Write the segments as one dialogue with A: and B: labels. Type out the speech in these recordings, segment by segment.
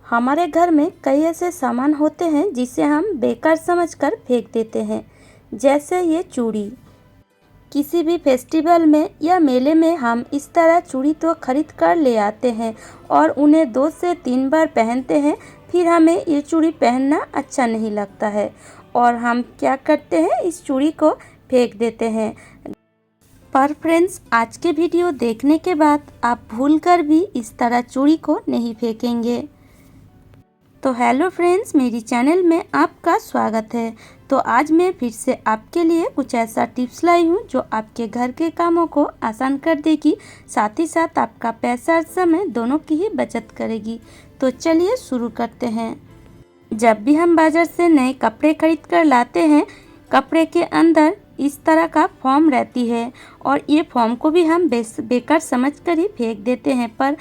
A: हमारे घर में कई ऐसे सामान होते हैं जिसे हम बेकार समझकर फेंक देते हैं। जैसे ये चूड़ी। किसी भी फेस्टिवल में या मेले में हम इस तरह चूड़ी तो खरीद कर ले आते हैं और उन्हें 2 से 3 बार पहनते हैं। फिर हमें ये चूड़ी पहनना अच्छा नहीं लगता है और हम क्या करते हैं, इस चूड़ी को फेंक देते हैं। पर फ्रेंड्स, आज के वीडियो देखने के बाद आप भूलकर भी इस तरह चूड़ी को नहीं फेंकेंगे। तो हेलो फ्रेंड्स, मेरी चैनल में आपका स्वागत है। तो आज मैं फिर से आपके लिए कुछ ऐसा टिप्स लाई हूँ जो आपके घर के कामों को आसान कर देगी, साथ ही साथ आपका पैसा और समय दोनों की ही बचत करेगी। तो चलिए शुरू करते हैं। जब भी हम बाज़ार से नए कपड़े खरीद कर लाते हैं, कपड़े के अंदर इस तरह का फॉर्म रहती है और ये फॉर्म को भी हम बेकार समझकर ही फेंक देते हैं। पर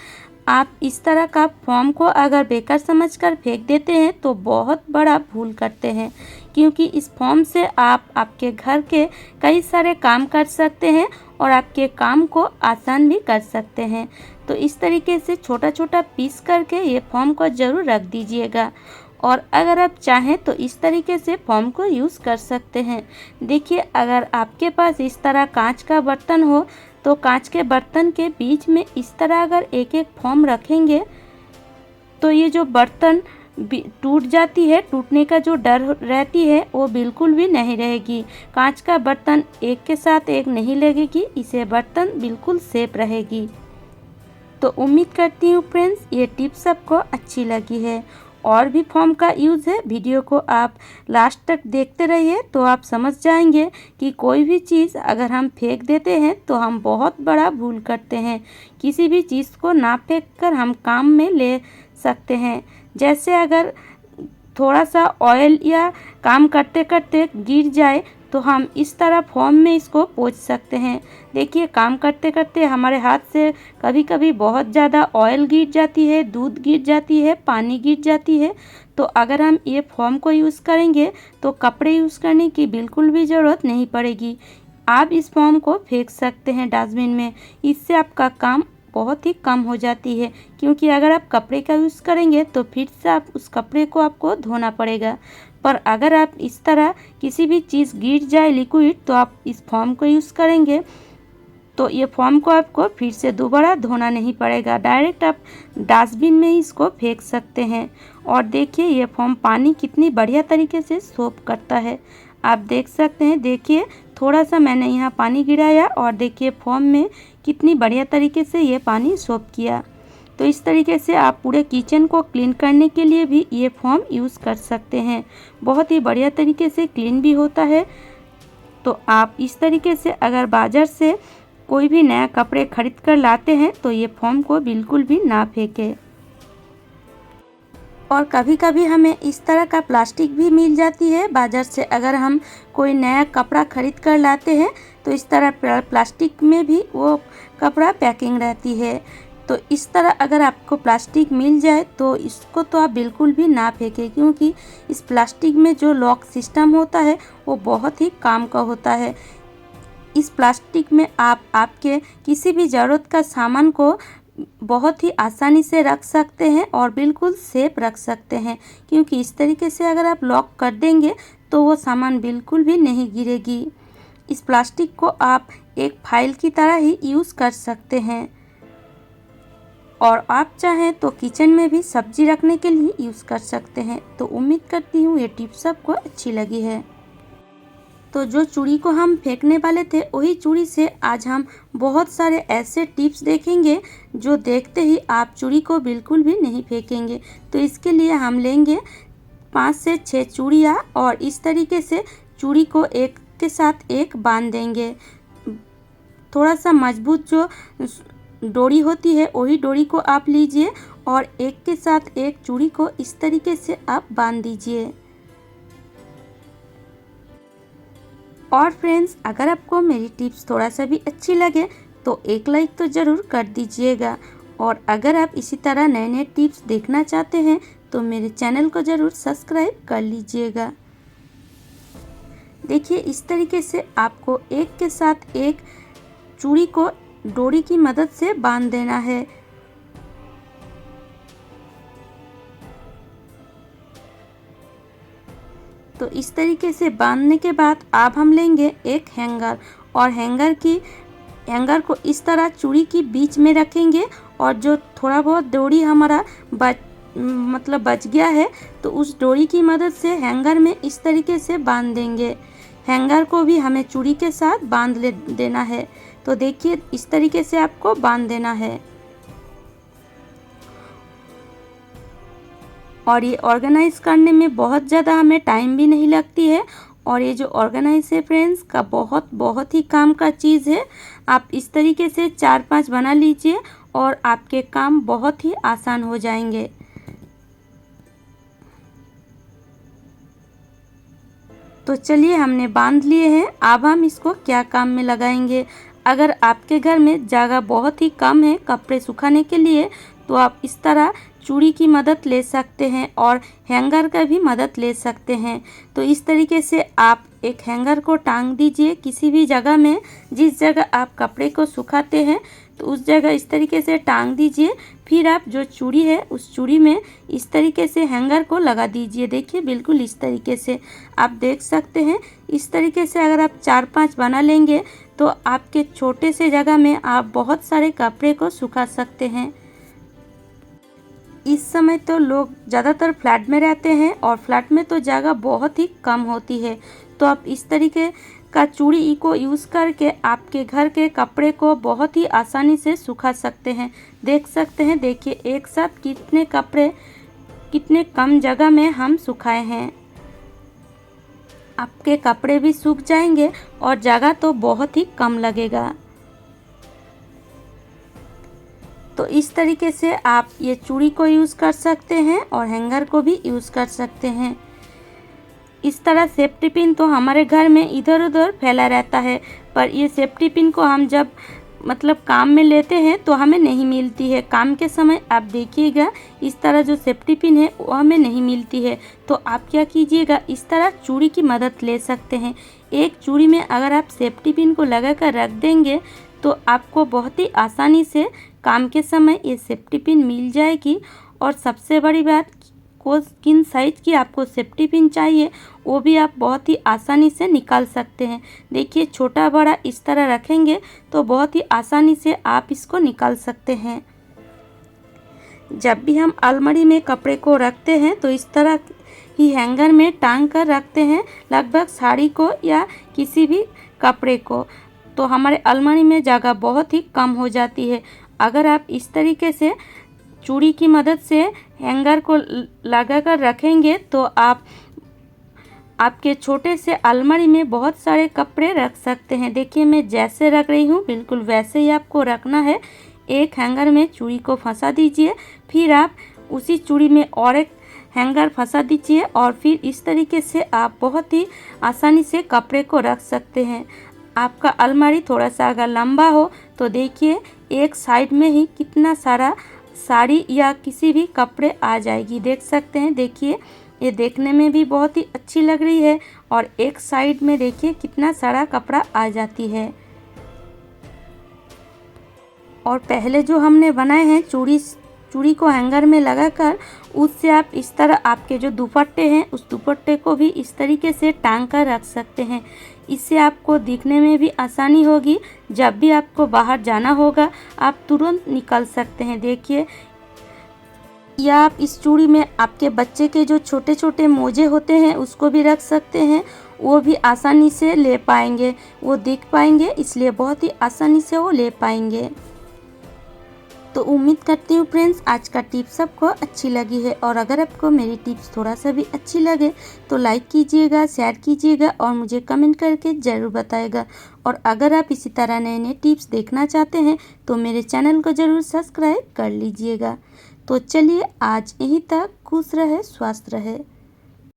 A: आप इस तरह का फॉर्म को अगर बेकार समझकर फेंक देते हैं तो बहुत बड़ा भूल करते हैं, क्योंकि इस फॉर्म से आप आपके घर के कई सारे काम कर सकते हैं और आपके काम को आसान भी कर सकते हैं। तो इस तरीके से छोटा छोटा पीस करके ये फॉर्म को ज़रूर रख दीजिएगा और अगर आप चाहें तो इस तरीके से फॉर्म को यूज़ कर सकते हैं। देखिए, अगर आपके पास इस तरह कांच का बर्तन हो तो कांच के बर्तन के बीच में इस तरह अगर एक एक फॉर्म रखेंगे तो ये जो बर्तन टूट जाती है, टूटने का जो डर रहती है वो बिल्कुल भी नहीं रहेगी। कांच का बर्तन एक के साथ एक नहीं लगेगी, इसे बर्तन बिल्कुल सेफ रहेगी। तो उम्मीद करती हूँ फ्रेंड्स, ये टिप्स आपको अच्छी लगी है। और भी फॉर्म का यूज़ है, वीडियो को आप लास्ट तक देखते रहिए तो आप समझ जाएंगे कि कोई भी चीज़ अगर हम फेंक देते हैं तो हम बहुत बड़ा भूल करते हैं। किसी भी चीज़ को ना फेंक कर हम काम में ले सकते हैं। जैसे अगर थोड़ा सा ऑयल या काम करते करते गिर जाए तो हम इस तरह फॉर्म में इसको पोंछ सकते हैं। देखिए, काम करते करते हमारे हाथ से कभी कभी बहुत ज़्यादा ऑयल गिर जाती है, दूध गिर जाती है, पानी गिर जाती है। तो अगर हम ये फॉर्म को यूज़ करेंगे तो कपड़े यूज़ करने की बिल्कुल भी ज़रूरत नहीं पड़ेगी। आप इस फॉर्म को फेंक सकते हैं डस्टबिन में। इससे आपका काम बहुत ही कम हो जाती है, क्योंकि अगर आप कपड़े का यूज़ करेंगे तो फिर से आप उस कपड़े को आपको धोना पड़ेगा। पर अगर आप इस तरह किसी भी चीज़ गिर जाए लिक्विड तो आप इस फॉर्म को यूज़ करेंगे तो ये फॉर्म को आपको फिर से दोबारा धोना नहीं पड़ेगा, डायरेक्ट आप डस्टबिन में ही इसको फेंक सकते हैं। और देखिए, ये फॉर्म पानी कितनी बढ़िया तरीके से सोख करता है, आप देख सकते हैं। देखिए, थोड़ा सा मैंने यहाँ पानी गिराया और देखिए फॉर्म में कितनी बढ़िया तरीके से ये पानी सोख किया। तो इस तरीके से आप पूरे किचन को क्लीन करने के लिए भी ये फॉर्म यूज़ कर सकते हैं। बहुत ही बढ़िया तरीके से क्लीन भी होता है। तो आप इस तरीके से अगर बाज़ार से कोई भी नया कपड़े खरीद कर लाते हैं तो ये फॉर्म को बिल्कुल भी ना फेंकें। और कभी कभी हमें इस तरह का प्लास्टिक भी मिल जाती है बाज़ार से। अगर हम कोई नया कपड़ा खरीद कर लाते हैं तो इस तरह प्लास्टिक में भी वो कपड़ा पैकिंग रहती है। तो इस तरह अगर आपको प्लास्टिक मिल जाए तो इसको तो आप बिल्कुल भी ना फेंकें, क्योंकि इस प्लास्टिक में जो लॉक सिस्टम होता है वो बहुत ही काम का होता है। इस प्लास्टिक में आप आपके किसी भी ज़रूरत का सामान को बहुत ही आसानी से रख सकते हैं और बिल्कुल सेफ रख सकते हैं, क्योंकि इस तरीके से अगर आप लॉक कर देंगे तो वो सामान बिल्कुल भी नहीं गिरेगी। इस प्लास्टिक को आप एक फाइल की तरह ही यूज़ कर सकते हैं और आप चाहें तो किचन में भी सब्जी रखने के लिए यूज़ कर सकते हैं। तो उम्मीद करती हूँ ये टिप्स आपको अच्छी लगी है। तो जो चूड़ी को हम फेंकने वाले थे, वही चूड़ी से आज हम बहुत सारे ऐसे टिप्स देखेंगे जो देखते ही आप चूड़ी को बिल्कुल भी नहीं फेंकेंगे। तो इसके लिए हम लेंगे 5 से 6 चूड़ियाँ और इस तरीके से चूड़ी को एक के साथ एक बांध देंगे। थोड़ा सा मजबूत जो डोरी होती है वही डोरी को आप लीजिए और एक के साथ एक चूड़ी को इस तरीके से आप बांध दीजिए। और फ्रेंड्स, अगर आपको मेरी टिप्स थोड़ा सा भी अच्छी लगे तो एक लाइक तो ज़रूर कर दीजिएगा। और अगर आप इसी तरह नए नए टिप्स देखना चाहते हैं तो मेरे चैनल को ज़रूर सब्सक्राइब कर लीजिएगा। देखिए, इस तरीके से आपको एक के साथ एक चूड़ी को डोरी की मदद से बांध देना है। तो इस तरीके से बांधने के बाद अब हम लेंगे एक हैंगर और हैंगर को इस तरह चूड़ी की बीच में रखेंगे और जो थोड़ा बहुत डोरी हमारा बच गया है तो उस डोरी की मदद से हैंगर में इस तरीके से बांध देंगे। हैंगर को भी हमें चूड़ी के साथ बांध देना है। तो देखिए इस तरीके से आपको बांध देना है और ये ऑर्गेनाइज करने में बहुत ज़्यादा हमें टाइम भी नहीं लगती है और ये जो ऑर्गेनाइज है फ्रेंड्स का बहुत ही काम का चीज़ है। आप इस तरीके से 4-5 बना लीजिए और आपके काम बहुत ही आसान हो जाएंगे। तो चलिए हमने बांध लिए हैं, अब हम इसको क्या काम में लगाएंगे। अगर आपके घर में जगह बहुत ही कम है कपड़े सुखाने के लिए तो आप इस तरह चूड़ी की मदद ले सकते हैं और हैंगर का भी मदद ले सकते हैं। तो इस तरीके से आप एक हैंगर को टांग दीजिए किसी भी जगह में, जिस जगह आप कपड़े को सुखाते हैं तो उस जगह इस तरीके से टांग दीजिए। फिर आप जो चूड़ी है उस चूड़ी में इस तरीके से हैंगर को लगा दीजिए। देखिए बिल्कुल इस तरीके से आप देख सकते हैं। इस तरीके से अगर आप 4-5 बना लेंगे तो आपके छोटे से जगह में आप बहुत सारे कपड़े को सुखा सकते हैं। इस समय तो लोग ज़्यादातर फ्लैट में रहते हैं और फ्लैट में तो जगह बहुत ही कम होती है। तो आप इस तरीके का चूड़ी को यूज़ करके आपके घर के कपड़े को बहुत ही आसानी से सुखा सकते हैं। देख सकते हैं, देखिए एक साथ कितने कपड़े कितने कम जगह में हम सुखाए हैं। आपके कपड़े भी सूख जाएंगे और जगह तो बहुत ही कम लगेगा। तो इस तरीके से आप ये चूड़ी को यूज़ कर सकते हैं और हैंगर को भी यूज़ कर सकते हैं। इस तरह सेफ्टी पिन तो हमारे घर में इधर उधर फैला रहता है, पर ये सेफ्टी पिन को हम जब काम में लेते हैं तो हमें नहीं मिलती है। काम के समय आप देखिएगा इस तरह जो सेफ्टी पिन है वो हमें नहीं मिलती है। तो आप क्या कीजिएगा, इस तरह चूड़ी की मदद ले सकते हैं। एक चूड़ी में अगर आप सेफ्टी पिन को लगा कर रख देंगे तो आपको बहुत ही आसानी से काम के समय ये सेफ्टी पिन मिल जाएगी। और सबसे बड़ी बात, किन साइज़ की आपको सेफ्टी पिन चाहिए वो भी आप बहुत ही आसानी से निकाल सकते हैं। देखिए छोटा बड़ा इस तरह रखेंगे तो बहुत ही आसानी से आप इसको निकाल सकते हैं। जब भी हम अलमारी में कपड़े को रखते हैं तो इस तरह ही हैंगर में टांग कर रखते हैं, लगभग साड़ी को या किसी भी कपड़े को, तो हमारे अलमारी में जगह बहुत ही कम हो जाती है। अगर आप इस तरीके से चूड़ी की मदद से हैंगर को लगा कर रखेंगे तो आपके छोटे से अलमारी में बहुत सारे कपड़े रख सकते हैं। देखिए मैं जैसे रख रही हूँ बिल्कुल वैसे ही आपको रखना है। एक हैंगर में चूड़ी को फंसा दीजिए, फिर आप उसी चूड़ी में और एक हैंगर फंसा दीजिए और फिर इस तरीके से आप बहुत ही आसानी से कपड़े को रख सकते हैं। आपका अलमारी थोड़ा सा अगर लंबा हो तो देखिए एक साइड में ही कितना सारा साड़ी या किसी भी कपड़े आ जाएगी। देख सकते हैं, देखिए ये देखने में भी बहुत ही अच्छी लग रही है और एक साइड में देखिए कितना सारा कपड़ा आ जाती है। और पहले जो हमने बनाए हैं चूड़ी को हैंगर में लगाकर, उससे आप इस तरह आपके जो दुपट्टे हैं उस दुपट्टे को भी इस तरीके से टांग कर रख सकते हैं। इससे आपको दिखने में भी आसानी होगी। जब भी आपको बाहर जाना होगा आप तुरंत निकल सकते हैं। देखिए, या आप इस चूड़ी में आपके बच्चे के जो छोटे छोटे मोजे होते हैं उसको भी रख सकते हैं, वो भी आसानी से ले पाएंगे, वो दिख पाएंगे, इसलिए बहुत ही आसानी से वो ले पाएंगे। तो उम्मीद करती हूँ फ्रेंड्स आज का टिप्स सबको अच्छी लगी है, और अगर आपको मेरी टिप्स थोड़ा सा भी अच्छी लगे तो लाइक कीजिएगा, शेयर कीजिएगा और मुझे कमेंट करके ज़रूर बताइएगा। और अगर आप इसी तरह नए नए टिप्स देखना चाहते हैं तो मेरे चैनल को ज़रूर सब्सक्राइब कर लीजिएगा। तो चलिए आज यहीं तक, खुश रहे, स्वस्थ रहे।